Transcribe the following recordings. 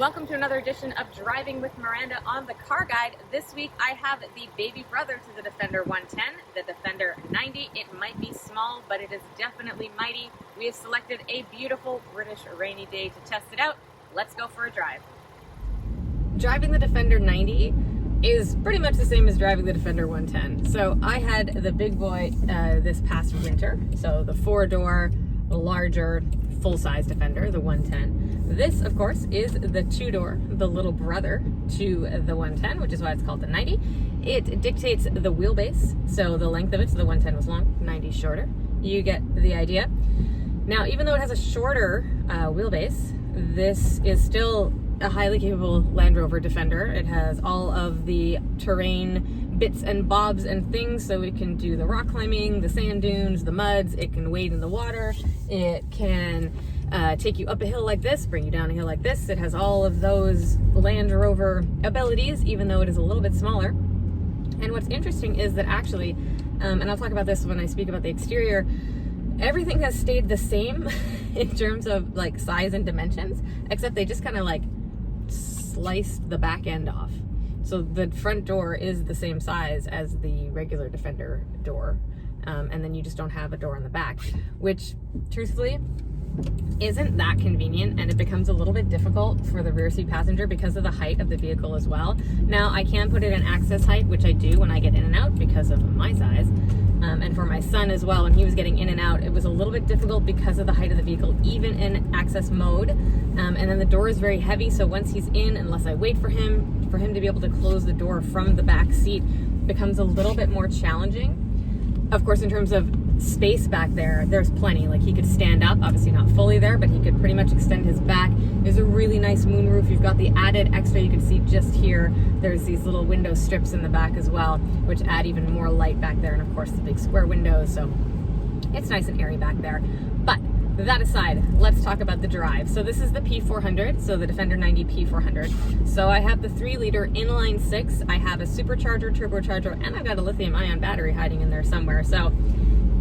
Welcome to another edition of Driving with Miranda on the Car Guide. This week I have the baby brother to the Defender 110, the Defender 90. It might be small, but it is definitely mighty. We have selected a beautiful British rainy day to test it out. Let's go for a drive. Driving the Defender 90 is pretty much the same as driving the Defender 110. So I had the big boy this past winter, so the four-door, larger, full-size Defender, the 110. This, of course, is the two-door, the little brother to the 110, which is why it's called the 90. It dictates the wheelbase, so the length of it, so the 110 was long, 90 shorter. You get the idea. Now, even though it has a shorter wheelbase, this is still a highly capable Land Rover Defender. It has all of the terrain bits and bobs and things, so it can do the rock climbing, the sand dunes, the muds. It can wade in the water. It can take you up a hill like this, bring you down a hill like this. It has all of those Land Rover abilities, even though it is a little bit smaller. And what's interesting is that actually, and I'll talk about this when I speak about the exterior, everything has stayed the same in terms of like size and dimensions, except they just kind of like sliced the back end off. So the front door is the same size as the regular Defender door, and then you just don't have a door on the back, which truthfully isn't that convenient, and it becomes a little bit difficult for the rear seat passenger because of the height of the vehicle as well. Now I can put it in access height, which I do when I get in and out because of my size, and for my son as well. When he was getting in and out, it was a little bit difficult because of the height of the vehicle, even in access mode. And then the door is very heavy, so once he's in, unless I wait for him to be able to close the door from the back seat, becomes a little bit more challenging. Of course, in terms of space back there, there's plenty. Like, he could stand up, obviously not fully there, but he could pretty much extend his back. There's a really nice moonroof. You've got the added extra, you can see just here, there's these little window strips in the back as well, which add even more light back there. And of course the big square windows, so it's nice and airy back there. But that aside, let's talk about the drive. So this is the P400, so the Defender 90 P400. So I have the 3-liter inline 6, I have a supercharger, turbocharger, and I've got a lithium-ion battery hiding in there somewhere. So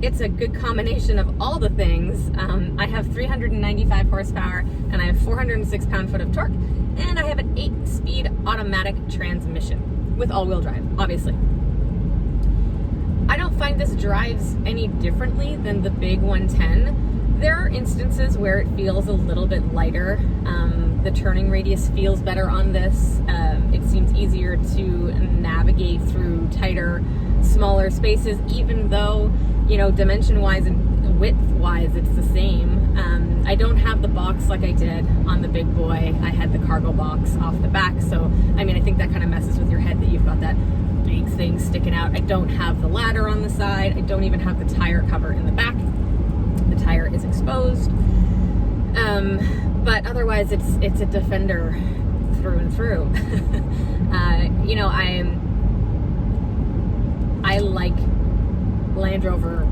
it's a good combination of all the things. I have 395 horsepower, and I have 406 pound-foot of torque, and I have an 8-speed automatic transmission with all-wheel drive, obviously. I don't find this drives any differently than the big 110. There are instances where it feels a little bit lighter. The turning radius feels better on this. It seems easier to navigate through tighter, smaller spaces, even though, you know, dimension-wise and width-wise, it's the same. I don't have the box like I did on the big boy. I had the cargo box off the back, so, I mean, I think that kind of messes with your head that you've got that big thing sticking out. I don't have the ladder on the side. I don't even have the tire cover in the back. The tire is exposed. But otherwise, it's a Defender through and through. You know, I like Land Rover.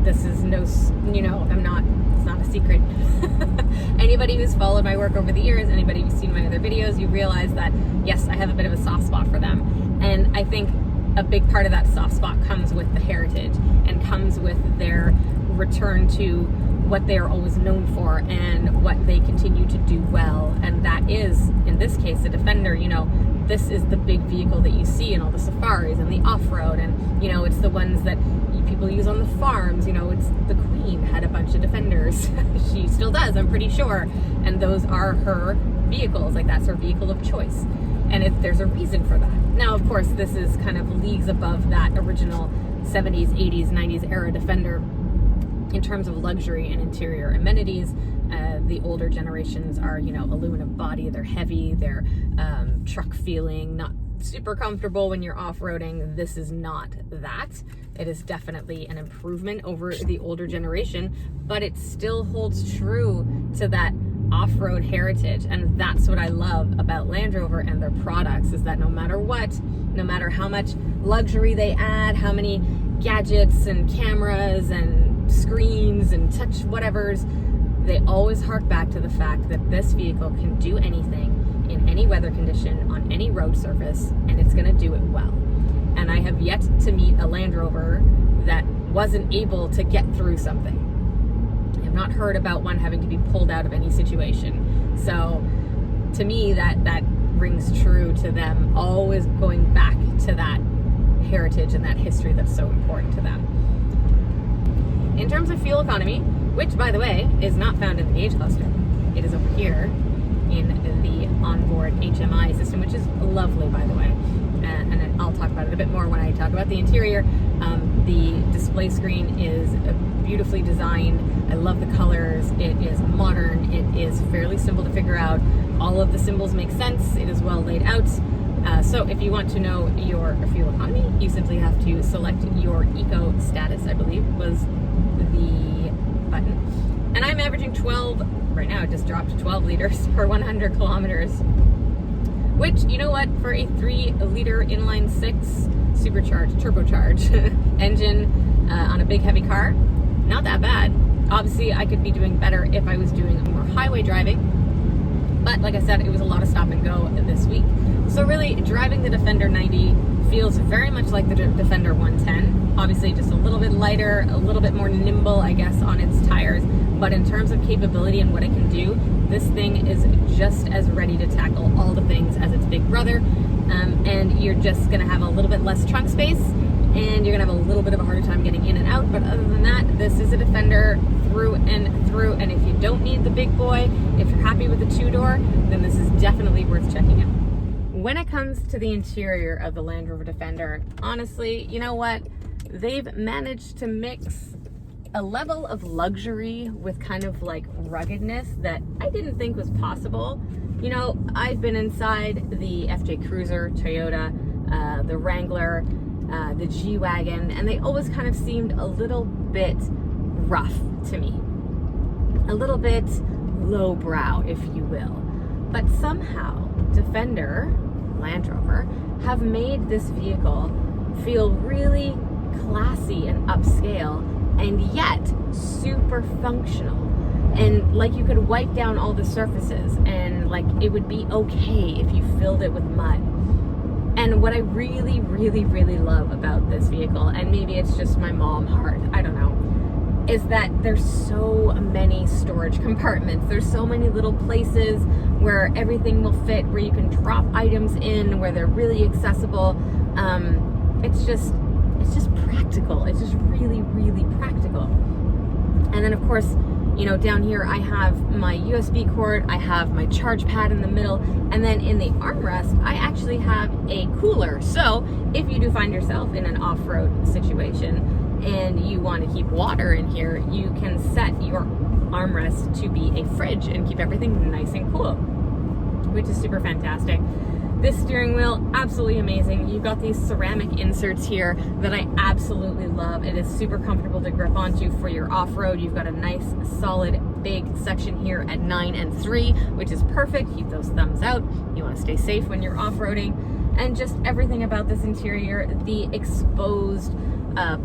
This is no, you know, it's not a secret. Anybody who's followed my work over the years, anybody who's seen my other videos, you realize that, yes, I have a bit of a soft spot for them. And I think a big part of that soft spot comes with the heritage and comes with their return to what they are always known for and what they continue to do well. And that is, in this case, the Defender. You know, this is the big vehicle that you see in all the safaris and the off-road, and, you know, it's the ones that people use on the farms. You know, it's the Queen had a bunch of Defenders. She still does, I'm pretty sure. And those are her vehicles. Like, that's her vehicle of choice. And there's a reason for that. Now, of course, this is kind of leagues above that original 70s, 80s, 90s era Defender in terms of luxury and interior amenities. The older generations are, you know, aluminum body, they're heavy, they're truck feeling, not super comfortable when you're off-roading. This is not that. It is definitely an improvement over the older generation, but it still holds true to that off-road heritage. And that's what I love about Land Rover and their products, is that no matter what, no matter how much luxury they add, how many gadgets and cameras and screens and touch whatevers, they always hark back to the fact that this vehicle can do anything in any weather condition on any road surface, and it's going to do it well. And I have yet to meet a Land Rover that wasn't able to get through something. I have not heard about one having to be pulled out of any situation. So to me, that rings true to them, always going back to that heritage and that history that's so important to them. In terms of fuel economy, which, by the way, is not found in the gauge cluster, it is over here in the onboard HMI system, which is lovely, by the way. And I'll talk about it a bit more when I talk about the interior. The display screen is beautifully designed. I love the colors. It is modern. It is fairly simple to figure out. All of the symbols make sense. It is well laid out. So if you want to know your fuel economy, you simply have to select your eco status, I believe was the button. And I'm averaging 12, right now it just dropped to 12 liters per 100 kilometers. Which, you know what, for a 3-liter inline 6 supercharged, turbocharged engine on a big heavy car, not that bad. Obviously, I could be doing better if I was doing more highway driving. But like I said, it was a lot of stop and go this week. So really, driving the Defender 90 feels very much like the Defender 110. Obviously, just a little bit lighter, a little bit more nimble, I guess, on its tires. But in terms of capability and what it can do, this thing is just as ready to tackle all the things as its big brother. And you're just going to have a little bit less trunk space, and you're going to have a little bit of a harder time getting in and out. But other than that, this is a Defender through and through. And if you don't need the big boy, if you're happy with the 2-door, then this is definitely worth checking out. When it comes to the interior of the Land Rover Defender, honestly, you know what? They've managed to mix a level of luxury with kind of like ruggedness that I didn't think was possible. You know, I've been inside the FJ Cruiser, Toyota, the Wrangler, the G-Wagon, and they always kind of seemed a little bit rough to me. A little bit lowbrow, if you will. But somehow, Defender, Land Rover, have made this vehicle feel really classy and upscale, and yet super functional. And like you could wipe down all the surfaces and like it would be okay if you filled it with mud. And what I really, really, really love about this vehicle, and maybe it's just my mom heart, I don't know, is that there's so many storage compartments. There's so many little places where everything will fit, where you can drop items in, where they're really accessible. It's just practical. It's just really, really practical. And then of course, you know, down here I have my USB cord, I have my charge pad in the middle, and then in the armrest, I actually have a cooler. So if you do find yourself in an off-road situation and you want to keep water in here, you can set your armrest to be a fridge and keep everything nice and cool, which is super fantastic. This steering wheel, absolutely amazing. You've got these ceramic inserts here that I absolutely love. It is super comfortable to grip onto for your off-road. You've got a nice, solid, big section here at 9 and 3, which is perfect. Keep those thumbs out. You want to stay safe when you're off-roading. And just everything about this interior, the exposed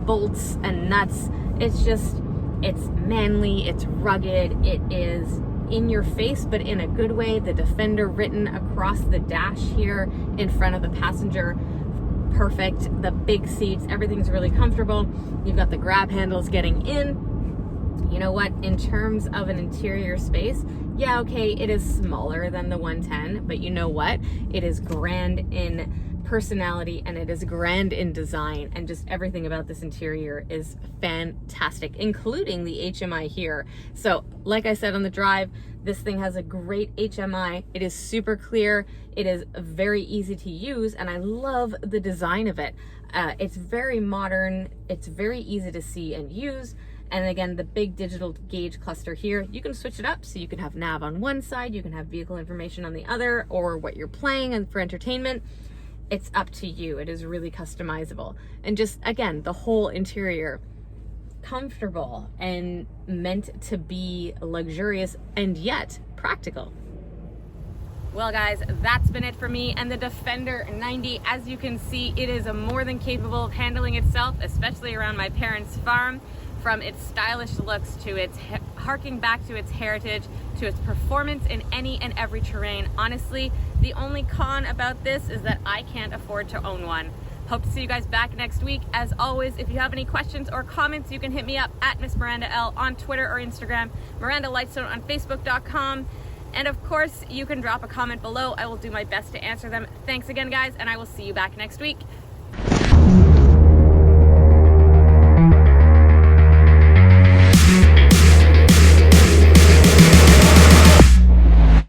bolts and nuts, it's manly, it's rugged, it is in your face, but in a good way. The Defender written across the dash here in front of the passenger, perfect. The big seats, everything's really comfortable. You've got the grab handles getting in. You know what, in terms of an interior space, yeah, okay, it is smaller than the 110, but you know what, it is grand in personality and it is grand in design, and just everything about this interior is fantastic, including the HMI here. So like I said on the drive, this thing has a great HMI. It is super clear, it is very easy to use, and I love the design of it. It's very modern, it's very easy to see and use. And again, the big digital gauge cluster here, you can switch it up so you can have nav on one side, you can have vehicle information on the other, or what you're playing and for entertainment. It's up to you. It is really customizable. And just, again, the whole interior, comfortable and meant to be luxurious and yet practical. Well guys, that's been it for me and the Defender 90. As you can see, it is more than capable of handling itself, especially around my parents' farm. From its stylish looks to its harking back to its heritage, to its performance in any and every terrain. Honestly, the only con about this is that I can't afford to own one. Hope to see you guys back next week. As always, if you have any questions or comments, you can hit me up at Miss Miranda L on Twitter or Instagram, Miranda Lightstone on Facebook.com. And of course, you can drop a comment below. I will do my best to answer them. Thanks again, guys, and I will see you back next week.